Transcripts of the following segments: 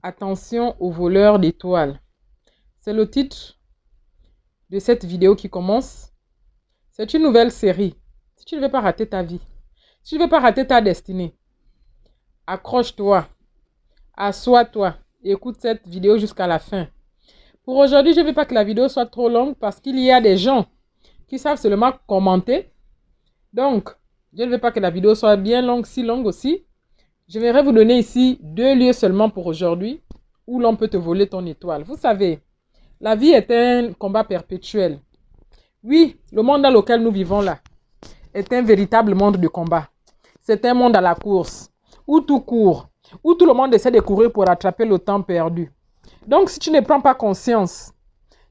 Attention aux voleurs d'étoiles. C'est le titre de cette vidéo qui commence. C'est une nouvelle série. Si tu ne veux pas rater ta vie, si tu ne veux pas rater ta destinée, accroche-toi, assois-toi et écoute cette vidéo jusqu'à la fin. Pour aujourd'hui, je ne veux pas que la vidéo soit trop longue parce qu'il y a des gens qui savent seulement commenter. Donc, je ne veux pas que la vidéo soit bien longue, si longue aussi. Je vais vous donner ici 2 lieux seulement pour aujourd'hui où l'on peut te voler ton étoile. Vous savez, la vie est un combat perpétuel. Oui, le monde dans lequel nous vivons là est un véritable monde de combat. C'est un monde à la course, où tout court, où tout le monde essaie de courir pour rattraper le temps perdu. Donc, si tu ne prends pas conscience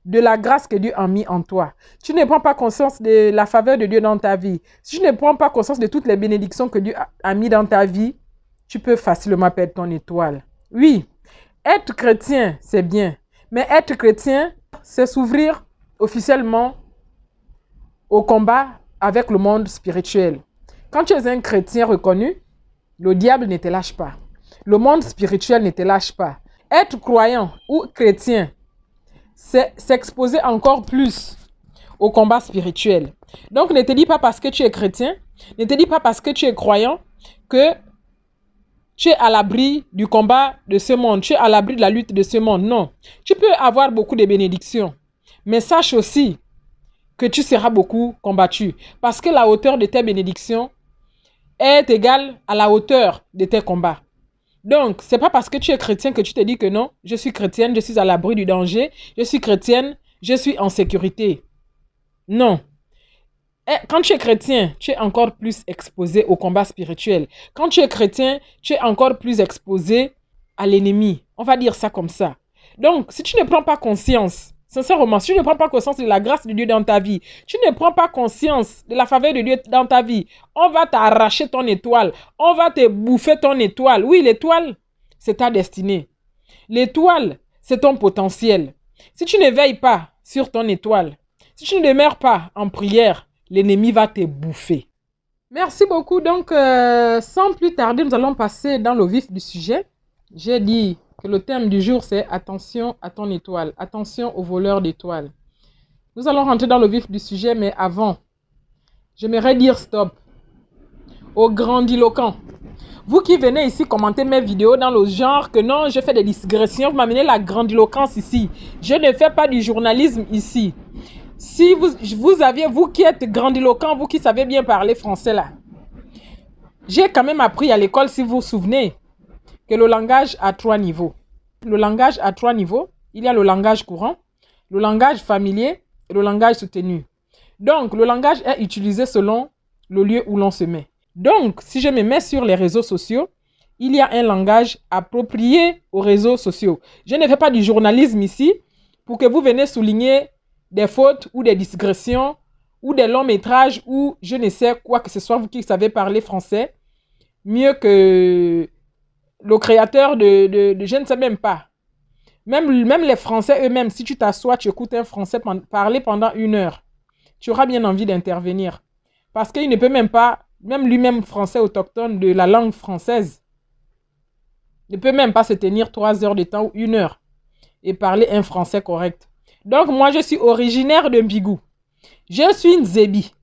de la grâce que Dieu a mis en toi, tu ne prends pas conscience de la faveur de Dieu dans ta vie, si tu ne prends pas conscience de toutes les bénédictions que Dieu a mis dans ta vie, tu peux facilement perdre ton étoile. Oui, être chrétien, c'est bien. Mais être chrétien, c'est s'ouvrir officiellement au combat avec le monde spirituel. Quand tu es un chrétien reconnu, le diable ne te lâche pas. Le monde spirituel ne te lâche pas. Être croyant ou chrétien, c'est s'exposer encore plus au combat spirituel. Donc ne te dis pas parce que tu es chrétien, ne te dis pas parce que tu es croyant que tu es à l'abri du combat de ce monde, tu es à l'abri de la lutte de ce monde. Non, tu peux avoir beaucoup de bénédictions, mais sache aussi que tu seras beaucoup combattu parce que la hauteur de tes bénédictions est égale à la hauteur de tes combats. Donc, ce n'est pas parce que tu es chrétien que tu te dis que non, je suis chrétienne, je suis à l'abri du danger, je suis chrétienne, je suis en sécurité. Non. Quand tu es chrétien, tu es encore plus exposé au combat spirituel. Quand tu es chrétien, tu es encore plus exposé à l'ennemi. On va dire ça comme ça. Donc, si tu ne prends pas conscience, sincèrement, si tu ne prends pas conscience de la grâce de Dieu dans ta vie, tu ne prends pas conscience de la faveur de Dieu dans ta vie, on va t'arracher ton étoile, on va te bouffer ton étoile. Oui, l'étoile, c'est ta destinée. L'étoile, c'est ton potentiel. Si tu ne veilles pas sur ton étoile, si tu ne demeures pas en prière, l'ennemi va te bouffer. Merci beaucoup. Donc, sans plus tarder, nous allons passer dans le vif du sujet. J'ai dit que le thème du jour, c'est attention à ton étoile. Attention aux voleurs d'étoiles. Nous allons rentrer dans le vif du sujet, mais avant, j'aimerais dire stop aux grandiloquents. Vous qui venez ici commenter mes vidéos dans le genre que non, je fais des digressions, vous m'amenez la grandiloquence ici. Je ne fais pas du journalisme ici. Si vous aviez, vous qui êtes grandiloquent, vous qui savez bien parler français là, j'ai quand même appris à l'école, si vous vous souvenez, que le langage a 3 niveaux. Le langage a 3 niveaux. Il y a le langage courant, le langage familier et le langage soutenu. Donc, le langage est utilisé selon le lieu où l'on se met. Donc, si je me mets sur les réseaux sociaux, il y a un langage approprié aux réseaux sociaux. Je ne fais pas du journalisme ici pour que vous venez souligner des fautes ou des digressions ou des longs métrages ou je ne sais quoi que ce soit, vous qui savez parler français, mieux que le créateur de je ne sais même pas. Même les Français eux-mêmes, si tu t'assois, tu écoutes un Français parler pendant 1 heure, tu auras bien envie d'intervenir. Parce qu'il ne peut même pas, même lui-même français autochtone de la langue française, ne peut même pas se tenir 3 heures de temps ou 1 heure et parler un français correct. Donc, moi, je suis originaire de Mbigou. Je suis une Zébi.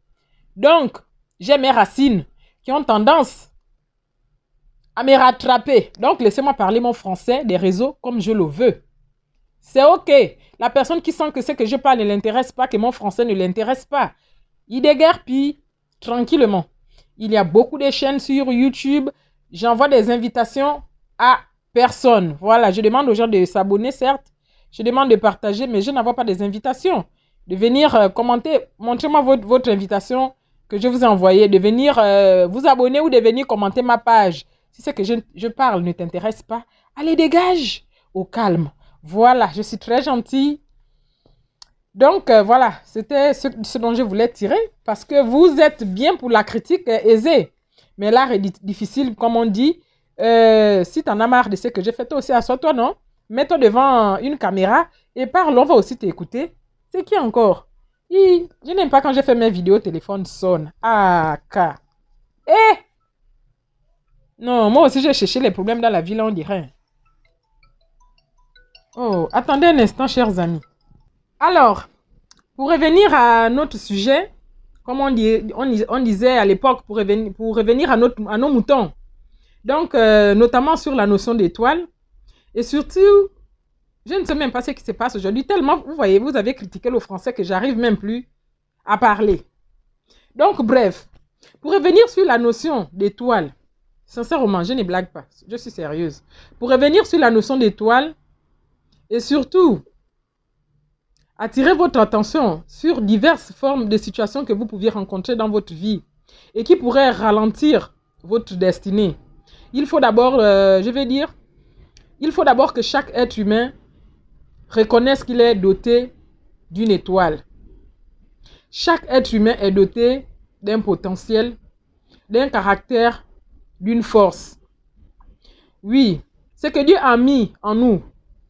Donc, j'ai mes racines qui ont tendance à me rattraper. Donc, laissez-moi parler mon français des réseaux comme je le veux. C'est OK. La personne qui sent que ce que je parle ne l'intéresse pas, que mon français ne l'intéresse pas, il déguerpille tranquillement. Il y a beaucoup de chaînes sur YouTube. J'envoie des invitations à personne. Voilà, je demande aux gens de s'abonner, certes. Je demande de partager, mais je n'envoie pas des invitations. De venir commenter. Montrez-moi votre invitation que je vous ai envoyée. De venir vous abonner ou de venir commenter ma page. Si ce que je parle ne t'intéresse pas, allez, dégage. Au calme. Voilà, je suis très gentille. Donc, voilà, c'était ce dont je voulais tirer. Parce que vous êtes bien pour la critique aisée. Mais l'art est difficile, comme on dit. Si tu en as marre de ce que j'ai fait, toi aussi, assois-toi, non? Mets-toi devant une caméra et parle, on va aussi t'écouter. C'est qui encore? Je n'aime pas quand je fais mes vidéos, téléphone sonne. Ah, car. Eh! Non, moi aussi, j'ai cherché les problèmes dans la ville, on dirait. Oh, attendez un instant, chers amis. Alors, pour revenir à notre sujet, comme on disait à l'époque, pour revenir à nos moutons. Donc, notamment sur la notion d'étoile. Et surtout, je ne sais même pas ce qui se passe aujourd'hui. Tellement, vous voyez, vous avez critiqué le français que j'arrive même plus à parler. Donc, bref, pour revenir sur la notion d'étoile, sincèrement, je ne blague pas, je suis sérieuse. Pour revenir sur la notion d'étoile, et surtout, attirer votre attention sur diverses formes de situations que vous pouviez rencontrer dans votre vie et qui pourraient ralentir votre destinée. Il faut d'abord, il faut d'abord que chaque être humain reconnaisse qu'il est doté d'une étoile. Chaque être humain est doté d'un potentiel, d'un caractère, d'une force. Oui, c'est que Dieu a mis en nous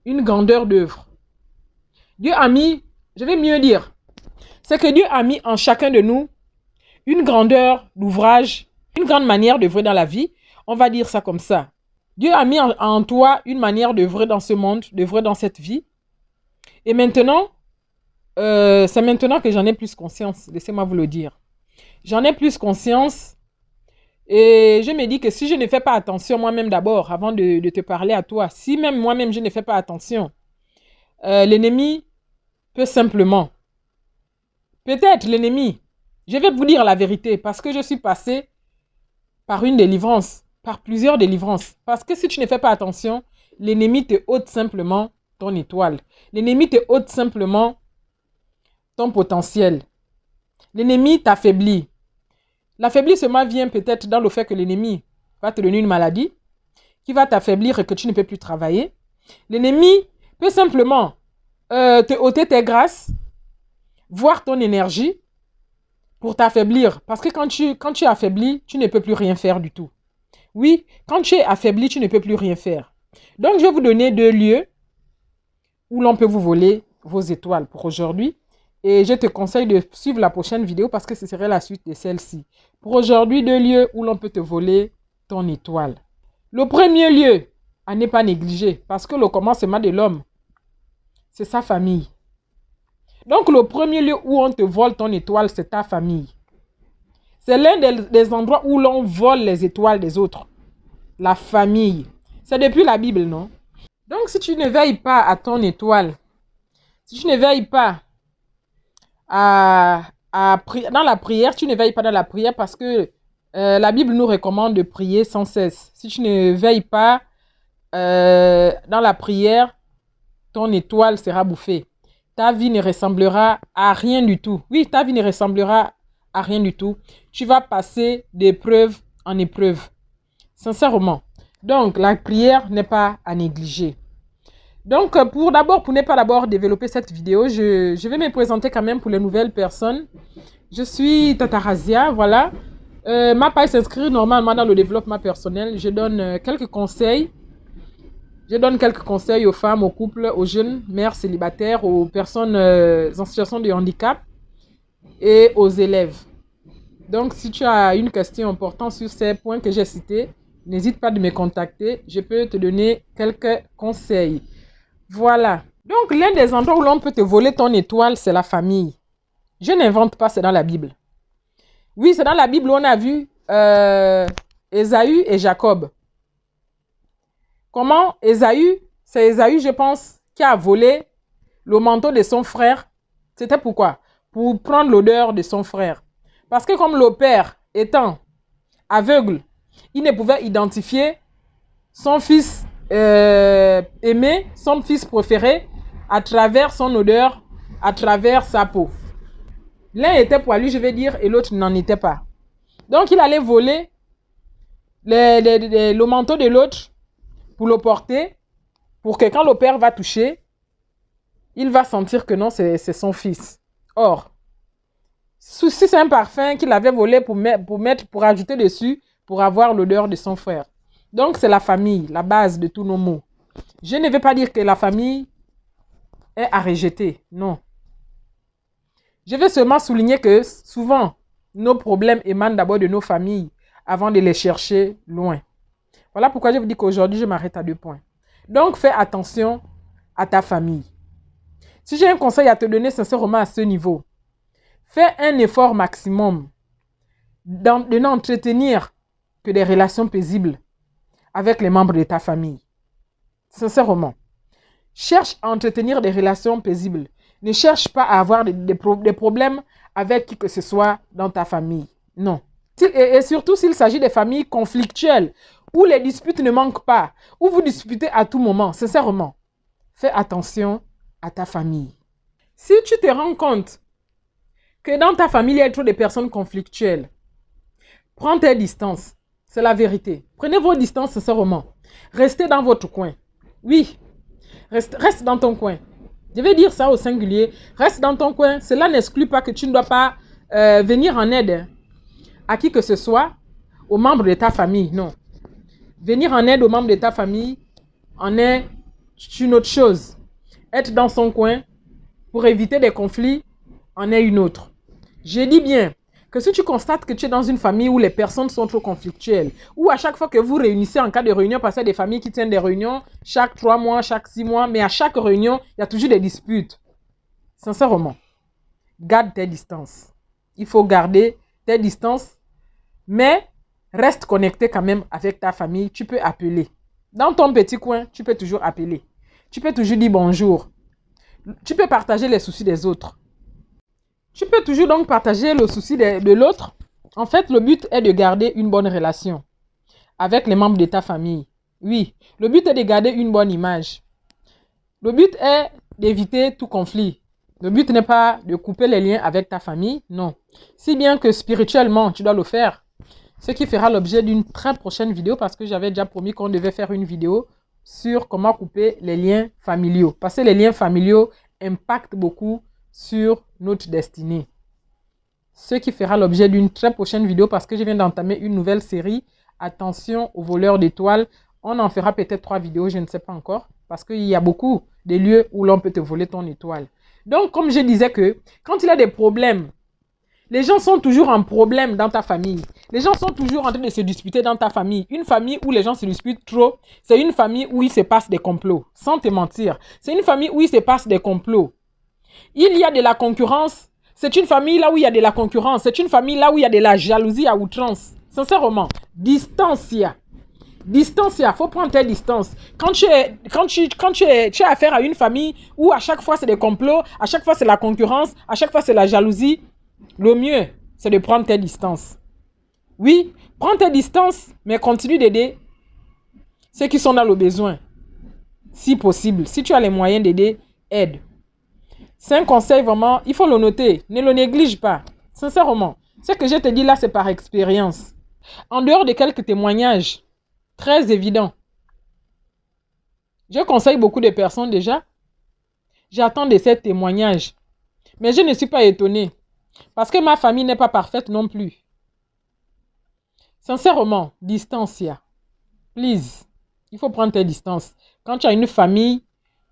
une grandeur d'œuvre. Dieu a mis, je vais mieux dire, c'est que Dieu a mis en chacun de nous une grandeur d'ouvrage, une grande manière d'œuvrer dans la vie. On va dire ça comme ça. Dieu a mis en toi une manière d'œuvrer dans ce monde, d'œuvrer dans cette vie. Et maintenant, c'est maintenant que j'en ai plus conscience. Laissez-moi vous le dire. J'en ai plus conscience. Et je me dis que si je ne fais pas attention moi-même d'abord, avant de te parler à toi, si même moi-même je ne fais pas attention, l'ennemi peut simplement, peut-être l'ennemi, je vais vous dire la vérité, parce que je suis passé par une délivrance, par plusieurs délivrances. Parce que si tu ne fais pas attention, l'ennemi te ôte simplement ton étoile. L'ennemi te ôte simplement ton potentiel. L'ennemi t'affaiblit. L'affaiblissement vient peut-être dans le fait que l'ennemi va te donner une maladie, qui va t'affaiblir et que tu ne peux plus travailler. L'ennemi peut simplement te ôter tes grâces, voir ton énergie pour t'affaiblir. Parce que quand tu es affaibli, tu ne peux plus rien faire du tout. Oui, quand tu es affaibli, tu ne peux plus rien faire. Donc, je vais vous donner 2 lieux où l'on peut vous voler vos étoiles pour aujourd'hui. Et je te conseille de suivre la prochaine vidéo parce que ce serait la suite de celle-ci. Pour aujourd'hui, 2 lieux où l'on peut te voler ton étoile. Le premier lieu à ne pas négliger, parce que le commencement de l'homme, c'est sa famille. Donc, le premier lieu où on te vole ton étoile, c'est ta famille. C'est l'un des endroits où l'on vole les étoiles des autres. La famille. C'est depuis la Bible, non? Donc, si tu ne veilles pas à ton étoile, si tu ne veilles pas dans la prière, tu ne veilles pas dans la prière parce que la Bible nous recommande de prier sans cesse. Si tu ne veilles pas dans la prière, ton étoile sera bouffée. Ta vie ne ressemblera à rien du tout. Oui, ta vie ne ressemblera à rien du tout. Tu vas passer d'épreuve en épreuve. Sincèrement. Donc, la prière n'est pas à négliger. Donc, pour ne pas d'abord développer cette vidéo, je vais me présenter quand même pour les nouvelles personnes. Je suis Tata Razia, voilà. Ma page s'inscrit normalement dans le développement personnel. Je donne quelques conseils. Je donne quelques conseils aux femmes, aux couples, aux jeunes mères célibataires, aux personnes en situation de handicap et aux élèves. Donc, si tu as une question importante sur ces points que j'ai cités, n'hésite pas de me contacter. Je peux te donner quelques conseils. Voilà. Donc, l'un des endroits où l'on peut te voler ton étoile, c'est la famille. Je n'invente pas, c'est dans la Bible. Oui, c'est dans la Bible où on a vu Ésaü et Jacob. Comment Ésaü, c'est Ésaü, je pense, qui a volé le manteau de son frère. C'était pourquoi? Pour prendre l'odeur de son frère. Parce que comme le père étant aveugle, il ne pouvait identifier son fils aimé, son fils préféré, à travers son odeur, à travers sa peau. L'un était poilu, je vais dire, et l'autre n'en était pas. Donc, il allait voler le manteau de l'autre pour le porter, pour que quand le père va toucher, il va sentir que non, c'est son fils. Or, si c'est un parfum qu'il avait volé pour ajouter dessus, pour avoir l'odeur de son frère. Donc, c'est la famille, la base de tous nos mots. Je ne vais pas dire que la famille est à rejeter, non. Je vais seulement souligner que souvent, nos problèmes émanent d'abord de nos familles avant de les chercher loin. Voilà pourquoi je vous dis qu'aujourd'hui, je m'arrête à 2 points. Donc, fais attention à ta famille. Si j'ai un conseil à te donner sincèrement à ce niveau, fais un effort maximum de n'entretenir que des relations paisibles avec les membres de ta famille. Sincèrement, cherche à entretenir des relations paisibles. Ne cherche pas à avoir des problèmes avec qui que ce soit dans ta famille. Non. Et surtout s'il s'agit des familles conflictuelles, où les disputes ne manquent pas, où vous disputez à tout moment. Sincèrement, fais attention à ta famille. Si tu te rends compte que dans ta famille, il y a trop de personnes conflictuelles, prends tes distances. C'est la vérité. Prenez vos distances sincèrement. Restez dans votre coin. Oui, reste dans ton coin. Je vais dire ça au singulier. Reste dans ton coin. Cela n'exclut pas que tu ne dois pas venir en aide à qui que ce soit, aux membres de ta famille. Non. Venir en aide aux membres de ta famille en est une autre chose. Être dans son coin pour éviter des conflits en est une autre. Je dis bien que si tu constates que tu es dans une famille où les personnes sont trop conflictuelles, ou à chaque fois que vous réunissez en cas de réunion, parce qu'il y a des familles qui tiennent des réunions chaque 3 mois, chaque 6 mois, mais à chaque réunion, il y a toujours des disputes. Sincèrement, garde tes distances. Il faut garder tes distances, mais reste connecté quand même avec ta famille. Tu peux appeler. Dans ton petit coin, tu peux toujours appeler. Tu peux toujours dire bonjour. Tu peux partager les soucis des autres. Tu peux toujours donc partager le souci de l'autre. En fait, le but est de garder une bonne relation avec les membres de ta famille. Oui, le but est de garder une bonne image. Le but est d'éviter tout conflit. Le but n'est pas de couper les liens avec ta famille, non. Si bien que spirituellement, tu dois le faire. Ce qui fera l'objet d'une très prochaine vidéo parce que j'avais déjà promis qu'on devait faire une vidéo sur comment couper les liens familiaux. Parce que les liens familiaux impactent beaucoup sur notre destinée. Ce qui fera l'objet d'une très prochaine vidéo parce que je viens d'entamer une nouvelle série. Attention aux voleurs d'étoiles. On en fera peut-être 3 vidéos, je ne sais pas encore. Parce qu'il y a beaucoup de lieux où l'on peut te voler ton étoile. Donc, comme je disais que quand il y a des problèmes, les gens sont toujours en problème dans ta famille. Les gens sont toujours en train de se disputer dans ta famille. Une famille où les gens se disputent trop, c'est une famille où il se passe des complots. Sans te mentir. C'est une famille où il se passe des complots. Il y a de la concurrence. C'est une famille là où il y a de la concurrence. C'est une famille là où il y a de la jalousie à outrance. Sincèrement, distancia. Distancia, il faut prendre tes distances. Quand tu as affaire à une famille où à chaque fois c'est des complots, à chaque fois c'est la concurrence, à chaque fois c'est la jalousie, le mieux c'est de prendre tes distances. Oui, prends tes distances, mais continue d'aider ceux qui sont dans le besoin. Si possible, si tu as les moyens d'aider, aide. C'est un conseil vraiment, il faut le noter. Ne le néglige pas. Sincèrement, ce que je te dis là, c'est par expérience. En dehors de quelques témoignages très évidents, je conseille beaucoup de personnes déjà. J'attends de ces témoignages. Mais je ne suis pas étonnée. Parce que ma famille n'est pas parfaite non plus. Sincèrement, distancia. Please. Il faut prendre tes distances. Quand tu as une famille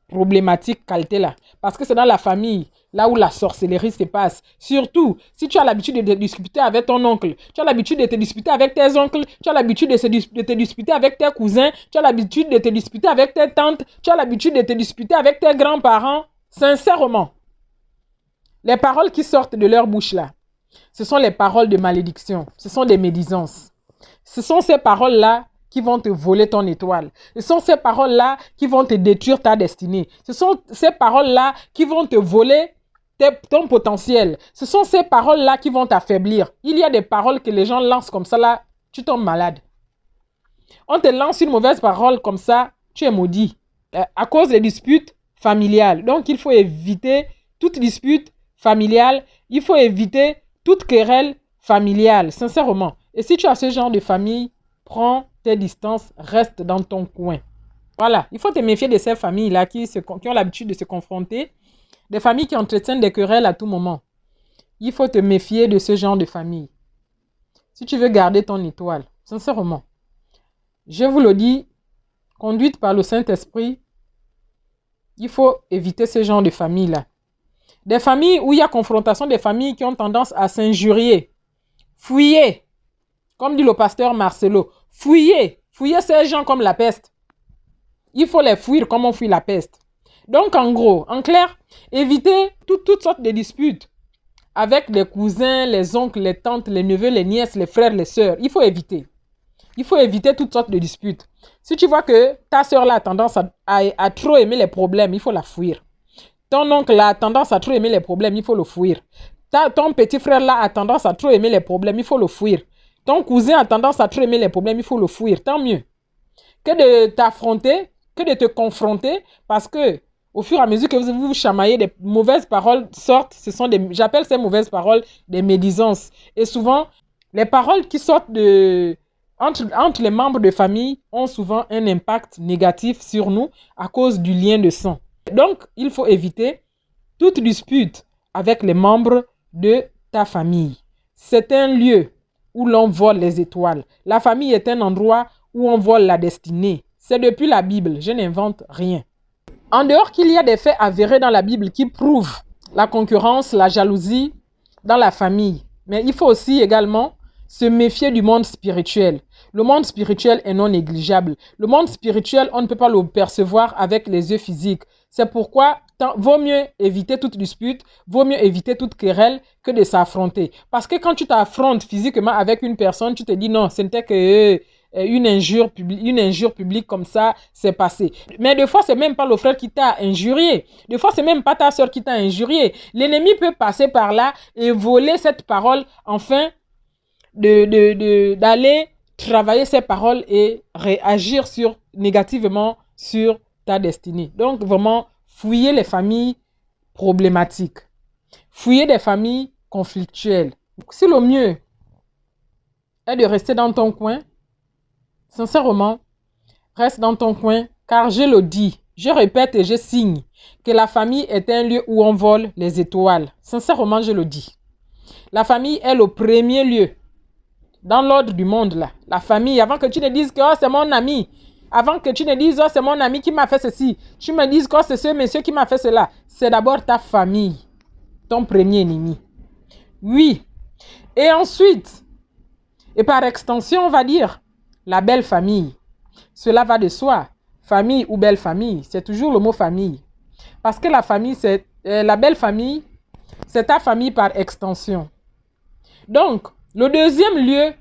problématique, qualité là. Parce que c'est dans la famille, là où la sorcellerie se passe. Surtout, si tu as l'habitude de te disputer avec ton oncle, tu as l'habitude de te disputer avec tes oncles, tu as l'habitude de te disputer avec tes cousins, tu as l'habitude de te disputer avec tes tantes, tu as l'habitude de te disputer avec tes grands-parents. Sincèrement, les paroles qui sortent de leur bouche là, ce sont les paroles de malédiction. Ce sont des médisances. Ce sont ces paroles-là qui vont te voler ton étoile. Ce sont ces paroles-là qui vont te détruire ta destinée. Ce sont ces paroles-là qui vont te voler ton potentiel. Ce sont ces paroles-là qui vont t'affaiblir. Il y a des paroles que les gens lancent comme ça, là, tu tombes malade. On te lance une mauvaise parole comme ça, tu es maudit. À cause des disputes familiales. Donc, il faut éviter toute dispute familiale. Il faut éviter toute querelle familiale, sincèrement. Et si tu as ce genre de famille, prends tes distances, reste dans ton coin. Voilà, il faut te méfier de ces familles-là qui ont l'habitude de se confronter. Des familles qui entretiennent des querelles à tout moment. Il faut te méfier de ce genre de famille. Si tu veux garder ton étoile, sincèrement, je vous le dis, conduite par le Saint-Esprit, il faut éviter ce genre de famille-là. Des familles où il y a confrontation, des familles qui ont tendance à s'injurier. Fuyez, comme dit le pasteur Marcelo. Fuyez ces gens comme la peste. Il faut les fuir comme on fuit la peste. Donc, en gros, en clair, évitez toutes sortes de disputes avec les cousins, les oncles, les tantes, les neveux, les nièces, les frères, les sœurs. Il faut éviter. Il faut éviter toutes sortes de disputes. Si tu vois que ta sœur a tendance à trop aimer les problèmes, il faut la fuir. Ton oncle a tendance à trop aimer les problèmes, il faut le fuir. Ton petit frère là a tendance à trop aimer les problèmes, il faut le fuir. Ton cousin a tendance à trop aimer les problèmes, il faut le fuir. Tant mieux que de t'affronter, que de te confronter, parce que au fur et à mesure que vous vous chamaillez, des mauvaises paroles sortent. J'appelle ces mauvaises paroles des médisances. Et souvent, les paroles qui sortent entre les membres de famille ont souvent un impact négatif sur nous à cause du lien de sang. Donc, il faut éviter toute dispute avec les membres de ta famille. C'est un lieu où l'on vole les étoiles. La famille est un endroit où on vole la destinée. C'est depuis la Bible, je n'invente rien. En dehors qu'il y a des faits avérés dans la Bible qui prouvent la concurrence, la jalousie dans la famille, mais il faut aussi également se méfier du monde spirituel. Le monde spirituel est non négligeable. Le monde spirituel, on ne peut pas le percevoir avec les yeux physiques. C'est pourquoi vaut mieux éviter toute dispute, vaut mieux éviter toute querelle que de s'affronter. Parce que quand tu t'affrontes physiquement avec une personne, tu te dis non, ce n'était que une injure publique comme ça, c'est passé. Mais des fois, c'est même pas le frère qui t'a injurié. Des fois, c'est même pas ta soeur qui t'a injurié. L'ennemi peut passer par là et voler cette parole afin d'aller travailler ces paroles et réagir négativement sur ta destinée. Donc, vraiment, fouiller les familles problématiques. Fouiller des familles conflictuelles. Si le mieux est de rester dans ton coin, sincèrement, reste dans ton coin, car je le dis, je répète et je signe que la famille est un lieu où on vole les étoiles. Sincèrement, je le dis. La famille est le premier lieu dans l'ordre du monde, là. La famille, avant que tu ne dises que oh, c'est mon ami, avant que tu ne dises oh, c'est mon ami qui m'a fait ceci, tu me dises que oh, c'est ce monsieur qui m'a fait cela, c'est d'abord ta famille, ton premier ennemi. Oui. Et ensuite, et par extension, on va dire, la belle famille. Cela va de soi. Famille ou belle famille, c'est toujours le mot famille. Parce que la famille, c'est la belle famille, c'est ta famille par extension. Donc, le deuxième lieu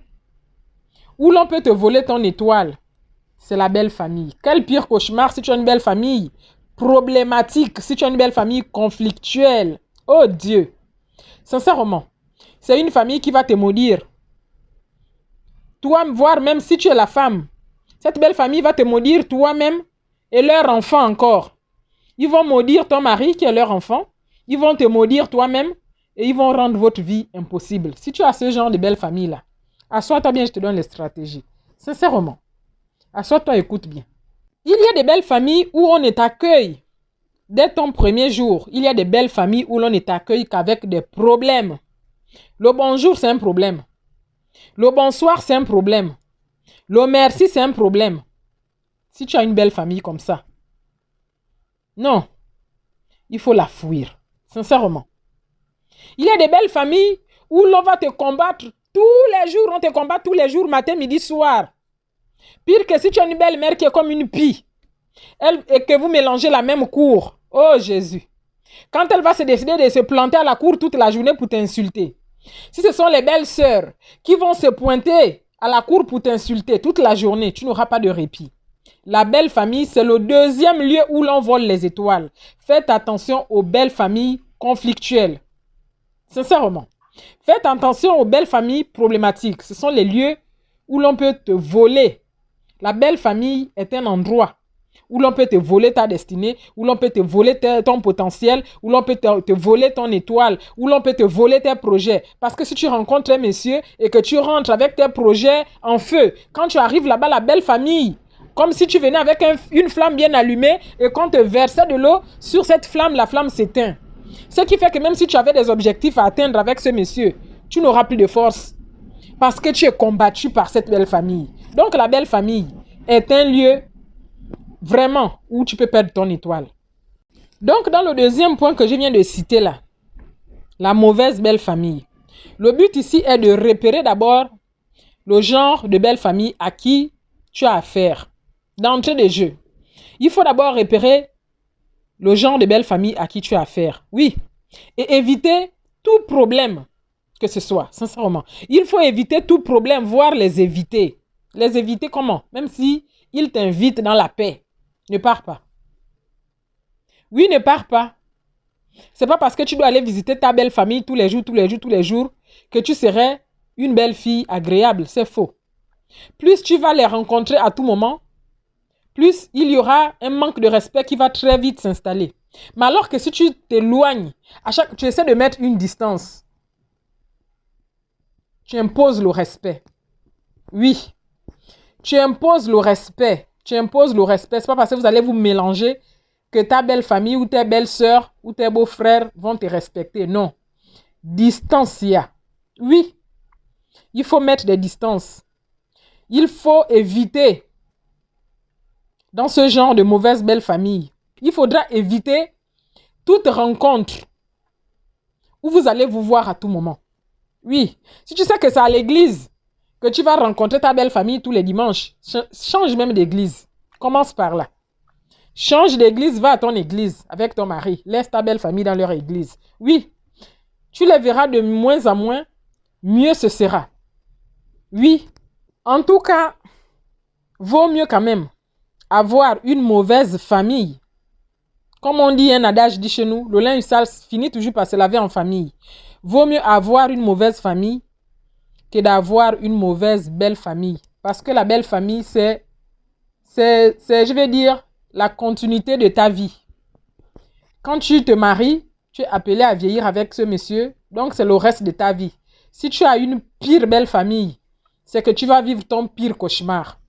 où l'on peut te voler ton étoile, c'est la belle famille. Quel pire cauchemar si tu as une belle famille problématique, si tu as une belle famille conflictuelle. Oh Dieu! Sincèrement, c'est une famille qui va te maudire. Toi, voire même si tu es la femme, cette belle famille va te maudire toi-même et leur enfant encore. Ils vont maudire ton mari qui est leur enfant. Ils vont te maudire toi-même et ils vont rendre votre vie impossible. Si tu as ce genre de belle famille-là, assois-toi bien, je te donne les stratégies. Sincèrement, assois-toi, écoute bien. Il y a des belles familles où on ne t'accueille dès ton premier jour. Il y a des belles familles où l'on ne t'accueille qu'avec des problèmes. Le bonjour, c'est un problème. Le bonsoir, c'est un problème. Le merci, c'est un problème. Si tu as une belle famille comme ça, non, il faut la fuir. Sincèrement. Il y a des belles familles où l'on va te combattre tous les jours. On te combat tous les jours, matin, midi, soir. Pire que si tu as une belle mère qui est comme une pie et que vous mélangez la même cour. Oh Jésus. Quand elle va se décider de se planter à la cour toute la journée pour t'insulter. Si ce sont les belles sœurs qui vont se pointer à la cour pour t'insulter toute la journée, tu n'auras pas de répit. La belle famille, c'est le deuxième lieu où l'on vole les étoiles. Faites attention aux belles familles conflictuelles. Sincèrement. Faites attention aux belles familles problématiques. Ce sont les lieux où l'on peut te voler. La belle famille est un endroit où l'on peut te voler ta destinée, où l'on peut te voler ton potentiel, où l'on peut te voler ton étoile, où l'on peut te voler tes projets. Parce que si tu rencontres un monsieur et que tu rentres avec tes projets en feu, quand tu arrives là-bas, la belle famille, comme si tu venais avec une flamme bien allumée et qu'on te versait de l'eau sur cette flamme, la flamme s'éteint. Ce qui fait que même si tu avais des objectifs à atteindre avec ce monsieur, tu n'auras plus de force. Parce que tu es combattu par cette belle famille. Donc la belle famille est un lieu vraiment où tu peux perdre ton étoile. Donc dans le deuxième point que je viens de citer là, la mauvaise belle famille. Le but ici est de repérer d'abord le genre de belle famille à qui tu as affaire. D'entrée de jeu, il faut d'abord repérer le genre de belle famille à qui tu as affaire. Oui. Et éviter tout problème que ce soit, sincèrement. Il faut éviter tout problème, voire les éviter. Les éviter comment? Même si ils t'invitent dans la paix. Ne pars pas. Oui, ne pars pas. C'est pas parce que tu dois aller visiter ta belle famille tous les jours, que tu serais une belle fille agréable. C'est faux. Plus tu vas les rencontrer à tout moment, plus il y aura un manque de respect qui va très vite s'installer. Mais alors que si tu t'éloignes, tu essaies de mettre une distance, tu imposes le respect. Oui, tu imposes le respect. Tu imposes le respect. Ce n'est pas parce que vous allez vous mélanger que ta belle famille ou tes belles sœurs ou tes beaux-frères vont te respecter. Non. Distance, il y a. Oui, il faut mettre des distances. Il faut éviter, dans ce genre de mauvaise belle famille, il faudra éviter toute rencontre où vous allez vous voir à tout moment. Oui, si tu sais que c'est à l'église que tu vas rencontrer ta belle famille tous les dimanches, change même d'église. Commence par là. Change d'église, va à ton église avec ton mari. Laisse ta belle famille dans leur église. Oui, tu les verras de moins en moins, mieux ce sera. Oui, en tout cas, vaut mieux quand même avoir une mauvaise famille. Comme on dit, un adage dit chez nous, le linge sale finit toujours par se laver en famille. Vaut mieux avoir une mauvaise famille que d'avoir une mauvaise belle famille. Parce que la belle famille, c'est, je vais dire, la continuité de ta vie. Quand tu te maries, tu es appelé à vieillir avec ce monsieur, donc c'est le reste de ta vie. Si tu as une pire belle famille, c'est que tu vas vivre ton pire cauchemar.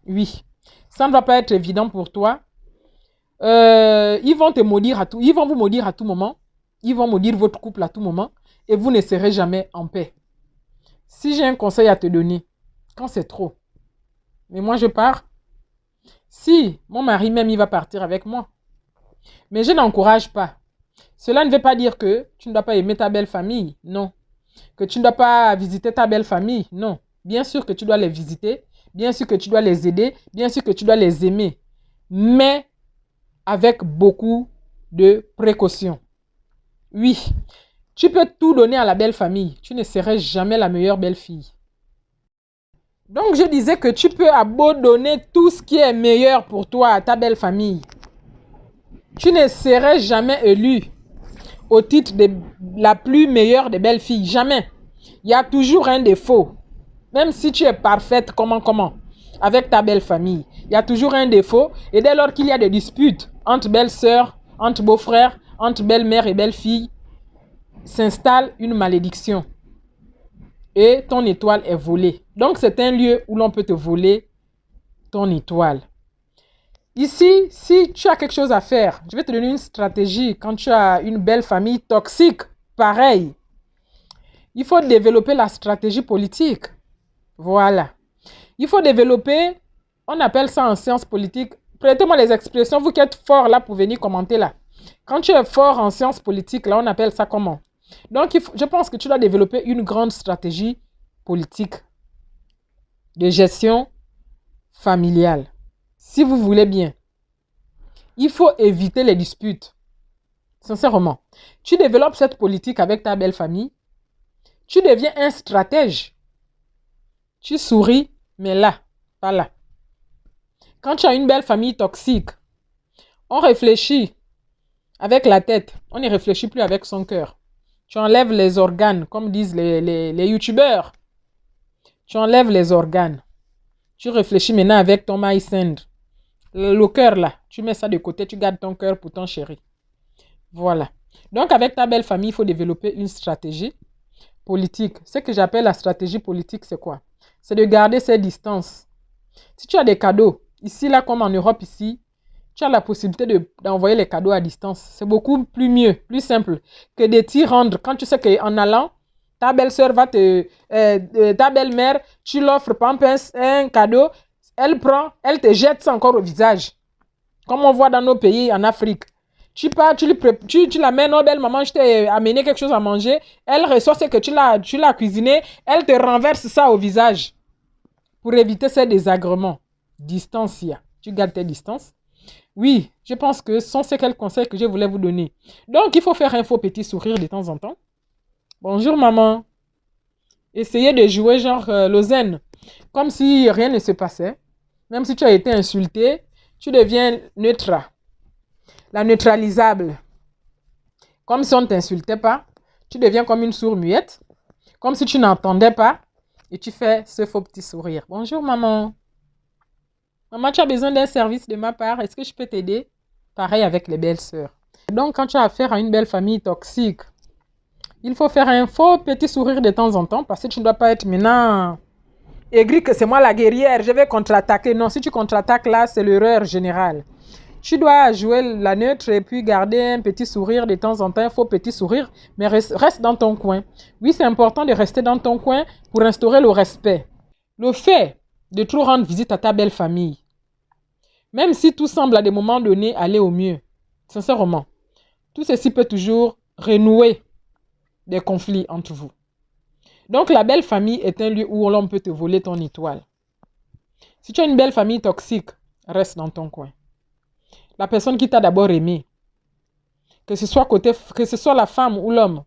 Oui, ça ne va pas être évident pour toi. Ils vont te maudire à tout, ils vont vous maudire à tout moment. Ils vont maudire votre couple à tout moment et vous ne serez jamais en paix. Si j'ai un conseil à te donner, quand c'est trop, mais moi je pars. Si mon mari même il va partir avec moi, mais je n'encourage pas. Cela ne veut pas dire que tu ne dois pas aimer ta belle famille, non. Que tu ne dois pas visiter ta belle famille, non. Bien sûr que tu dois les visiter, bien sûr que tu dois les aider, bien sûr que tu dois les aimer, mais avec beaucoup de précautions. Oui, tu peux tout donner à la belle famille, tu ne serais jamais la meilleure belle fille. Donc je disais que tu peux abandonner tout ce qui est meilleur pour toi à ta belle famille. Tu ne serais jamais élu au titre de la plus meilleure des belles filles. Jamais. Il y a toujours un défaut. Même si tu es parfaite, comment, avec ta belle famille. Il y a toujours un défaut. Et dès lors qu'il y a des disputes entre belles-sœurs, entre beaux-frères, entre belle-mère et belle-fille, s'installe une malédiction. Et ton étoile est volée. Donc c'est un lieu où l'on peut te voler ton étoile. Ici, si tu as quelque chose à faire, je vais te donner une stratégie quand tu as une belle famille toxique. Pareil. Il faut développer la stratégie politique. Voilà. Il faut développer, on appelle ça en sciences politiques. Prêtez-moi les expressions, vous qui êtes fort là pour venir commenter là. Quand tu es fort en sciences politiques, là, on appelle ça comment? Donc, je pense que tu dois développer une grande stratégie politique de gestion familiale. Si vous voulez bien, il faut éviter les disputes. Sincèrement, tu développes cette politique avec ta belle famille. Tu deviens un stratège. Tu souris, mais là, pas là. Quand tu as une belle famille toxique, on réfléchit avec la tête. On ne réfléchit plus avec son cœur. Tu enlèves les organes, comme disent les youtubeurs. Tu enlèves les organes. Tu réfléchis maintenant avec ton MySend. Le cœur là, tu mets ça de côté, tu gardes ton cœur pour ton chéri. Voilà. Donc avec ta belle famille, il faut développer une stratégie politique. Ce que j'appelle la stratégie politique, c'est quoi? C'est de garder ses distances. Si tu as des cadeaux, ici là comme en Europe ici, tu as la possibilité d'envoyer les cadeaux à distance. C'est beaucoup plus mieux, plus simple que de t'y rendre. Quand tu sais qu'en allant, ta belle-sœur va ta belle-mère, tu l'offres un cadeau, elle prend, elle te jette ça encore au visage. Comme on voit dans nos pays en Afrique. Tu pars, tu l'amènes, oh belle maman, je t'ai amené quelque chose à manger. Elle reçoit ce que tu l'as cuisiné, elle te renverse ça au visage. Pour éviter ces désagréments. Distance, tu gardes tes distances. Oui, je pense que ce sont ces quelques conseils que je voulais vous donner. Donc, il faut faire un faux petit sourire de temps en temps. Bonjour maman. Essayez de jouer genre le zen, comme si rien ne se passait. Même si tu as été insulté, tu deviens neutre. La neutralisable. Comme si on ne t'insultait pas, tu deviens comme une sourde muette. Comme si tu n'entendais pas et tu fais ce faux petit sourire. Bonjour maman. Maman, tu as besoin d'un service de ma part. Est-ce que je peux t'aider? Pareil avec les belles-sœurs. Donc, quand tu as affaire à une belle famille toxique, il faut faire un faux petit sourire de temps en temps parce que tu ne dois pas être maintenant aigri que c'est moi la guerrière, je vais contre-attaquer. Non, si tu contre-attaques là, c'est l'erreur générale. Tu dois jouer la neutre et puis garder un petit sourire de temps en temps, un faux petit sourire, mais reste dans ton coin. Oui, c'est important de rester dans ton coin pour instaurer le respect. Le fait de trop rendre visite à ta belle famille, même si tout semble à des moments donnés aller au mieux, sincèrement, tout ceci peut toujours renouer des conflits entre vous. Donc, la belle famille est un lieu où l'on peut te voler ton étoile. Si tu as une belle famille toxique, reste dans ton coin. La personne qui t'a d'abord aimé, que ce soit la femme ou l'homme,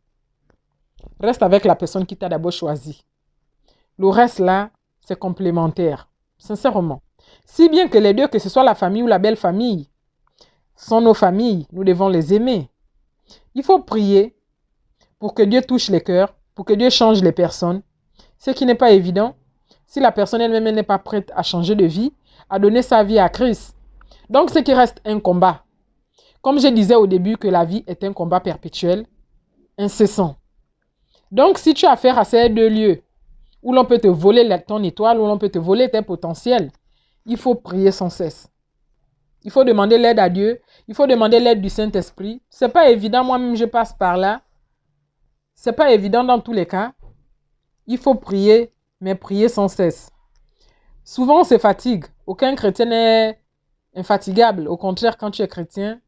reste avec la personne qui t'a d'abord choisi. Le reste là, c'est complémentaire, sincèrement. Si bien que les deux, que ce soit la famille ou la belle famille, sont nos familles, nous devons les aimer. Il faut prier pour que Dieu touche les cœurs, pour que Dieu change les personnes. Ce qui n'est pas évident, si la personne elle-même n'est pas prête à changer de vie, à donner sa vie à Christ. Donc, ce qui reste un combat. Comme je disais au début que la vie est un combat perpétuel, incessant. Donc, si tu as affaire à ces deux lieux, où l'on peut te voler ton étoile, où l'on peut te voler tes potentiels, il faut prier sans cesse. Il faut demander l'aide à Dieu. Il faut demander l'aide du Saint-Esprit. Ce n'est pas évident, moi-même je passe par là. Ce n'est pas évident dans tous les cas. Il faut prier, mais prier sans cesse. Souvent, on se fatigue. Aucun chrétien n'est infatigable. Au contraire, quand tu es chrétien,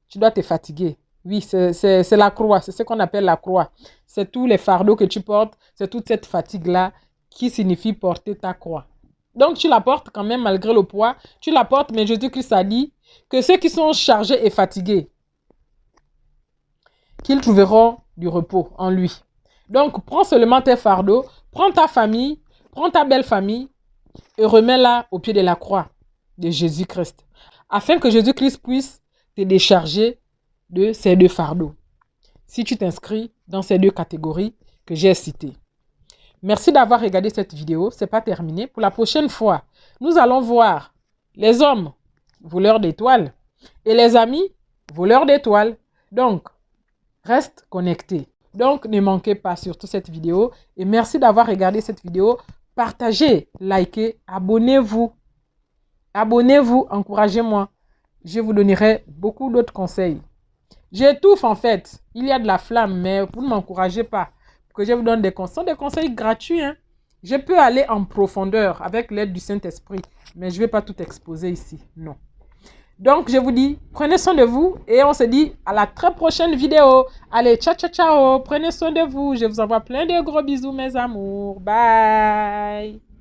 tu dois te fatiguer. Oui, c'est la croix. C'est ce qu'on appelle la croix. C'est tous les fardeaux que tu portes. C'est toute cette fatigue-là qui signifie porter ta croix. Donc, tu la portes quand même malgré le poids. Tu la portes, mais Jésus-Christ a dit que ceux qui sont chargés et fatigués, qu'ils trouveront du repos en lui. Donc, prends seulement tes fardeaux, prends ta famille, prends ta belle famille et remets-la au pied de la croix de Jésus-Christ, afin que Jésus-Christ puisse te décharger de ces deux fardeaux. Si tu t'inscris dans ces deux catégories que j'ai citées. Merci d'avoir regardé cette vidéo. Ce n'est pas terminé. Pour la prochaine fois, nous allons voir les hommes voleurs d'étoiles et les amis voleurs d'étoiles. Donc, reste connecté. Donc, ne manquez pas surtout cette vidéo. Et merci d'avoir regardé cette vidéo. Partagez, likez, abonnez-vous. Abonnez-vous, encouragez-moi. Je vous donnerai beaucoup d'autres conseils. J'étouffe en fait. Il y a de la flamme, mais vous ne m'encouragez pas. Que je vous donne des conseils gratuits. Hein. Je peux aller en profondeur avec l'aide du Saint-Esprit. Mais je ne vais pas tout exposer ici. Non. Donc, je vous dis, prenez soin de vous et on se dit à la très prochaine vidéo. Allez, ciao, ciao, ciao. Prenez soin de vous. Je vous envoie plein de gros bisous, mes amours. Bye.